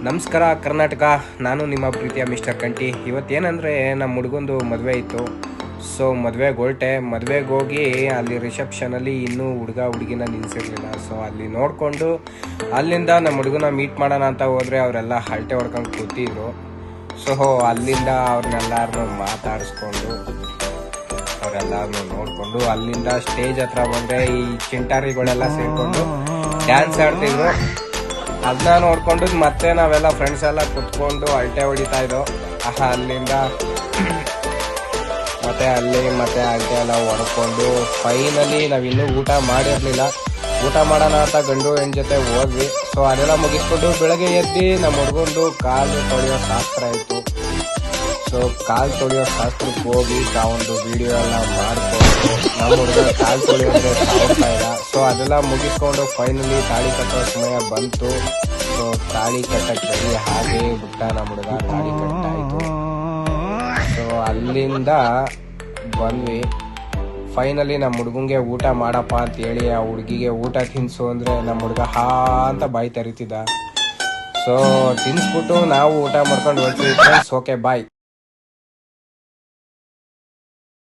ನಮಸ್ಕಾರ ಕರ್ನಾಟಕ, ನಾನು ನಿಮ್ಮ ಪ್ರೀತಿಯ ಮಿಸ್ಟರ್ ಕಂಟಿ. ಇವತ್ತೇನೆಂದರೆ ನಮ್ಮ ಹುಡುಗಂದು ಮದುವೆ ಇತ್ತು. ಸೊ ಮದುವೆಗೆ ಹೊರಟೆ. ಮದುವೆಗೆ ಹೋಗಿ ಅಲ್ಲಿ ರಿಸೆಪ್ಷನಲ್ಲಿ ಇನ್ನೂ ಹುಡುಗ ಹುಡುಗಿನ ನಿಲ್ಲಿಸಿರಲಿಲ್ಲ. ಸೊ ಅಲ್ಲಿ ನೋಡಿಕೊಂಡು ಅಲ್ಲಿಂದ ನಮ್ಮ ಹುಡುಗನ ಮೀಟ್ ಮಾಡೋಣ ಅಂತ ಹೋದರೆ ಅವರೆಲ್ಲ ಹರಟೆ ಹೊಡ್ಕೊಂಡು ಕೂತಿದ್ರು. ಸೊ ಅಲ್ಲಿಂದ ಅವ್ರನ್ನೆಲ್ಲರನ್ನೂ ಮಾತಾಡಿಸ್ಕೊಂಡು ಅವರೆಲ್ಲರನ್ನೂ ನೋಡಿಕೊಂಡು ಅಲ್ಲಿಂದ ಸ್ಟೇಜ್ ಹತ್ರ ಬಂದರೆ ಈ ಚಿಂಟಾರಿಗಳೆಲ್ಲ ಸೇರಿಕೊಂಡು ಡ್ಯಾನ್ಸ್ ಆಡ್ತಿದ್ರು. ಅದನ್ನ ನೋಡ್ಕೊಂಡು ಮತ್ತೆ ನಾವೆಲ್ಲ ಫ್ರೆಂಡ್ಸ್ ಎಲ್ಲ ಕುತ್ಕೊಂಡು ಅಳಟೆ ಹೊಡಿತಾ ಇದ್ದೋ. ಅಲ್ಲಿಂದ ಮತ್ತೆ ಅಳಟೆ ಎಲ್ಲ ಹೊಡ್ಕೊಂಡು ಫೈನಲಿ ನಾವಿನ್ನೂ ಊಟ ಮಾಡಿರಲಿಲ್ಲ. ಊಟ ಮಾಡೋಣ ಅಂತ ಗಂಡು ಹೆಣ್ಣು ಜೊತೆ ಹೋದ್ವಿ. ಸೊ ಅದೆಲ್ಲ ಮುಗಿಸ್ಕೊಂಡು ಬೆಳಗ್ಗೆ ಎದ್ದು ನಮ್ಮ ಹುಡುಗಂದು ಕಾಲು ತೊಳೆಯೋ ಶಾಸ್ತ್ರ ಇತ್ತು. ಸೊ ಕಾಲು ತೊಳೆಯೋ ಶಾಸ್ತ್ರಕ್ಕೆ ಹೋಗಿ ತಾವೊಂದು ವಿಡಿಯೋ ಎಲ್ಲ ಮಾಡಿಕೊಂಡು ನಮ್ಮ ಹುಡುಗ ಕಾಲು ತೊಳೆಯೋದ್ರೆ ಸಾವ್ತಾ ಇಲ್ಲ. ಸೊ ಅದೆಲ್ಲ ಮುಗಿಸ್ಕೊಂಡು ಫೈನಲಿ ತಾಳಿ ಕಟ್ಟೋ ಸಮಯ ಬಂತು. ಸೊ ತಾಳಿ ಕಟ್ಟಕ್ಕೆ ಹಾಗೆ ಬಿಟ್ಟ ನಮ್ಮ ಹುಡುಗ ತಾಳಿ ಕಟ್ಟಾಯಿತು. ಸೊ ಅಲ್ಲಿಂದ ಬಂದ್ವಿ. ಫೈನಲಿ ನಮ್ಮ ಹುಡುಗಂಗೆ ಊಟ ಮಾಡಪ್ಪ ಅಂತೇಳಿ ಆ ಹುಡುಗಿಗೆ ಊಟ ತಿನ್ನಿಸು ಅಂದರೆ ನಮ್ಮ ಹುಡುಗ ಹಾ ಅಂತ ಬಾಯಿ ತರಿತಿದ್ದ. ಸೊ ತಿನ್ನಿಸ್ಬಿಟ್ಟು ನಾವು ಊಟ ಮಾಡ್ಕೊಂಡು ಹೋಗ್ತೀವಿ. ಫ್ರೆಂಡ್ಸ್, ಓಕೆ ಬಾಯ್.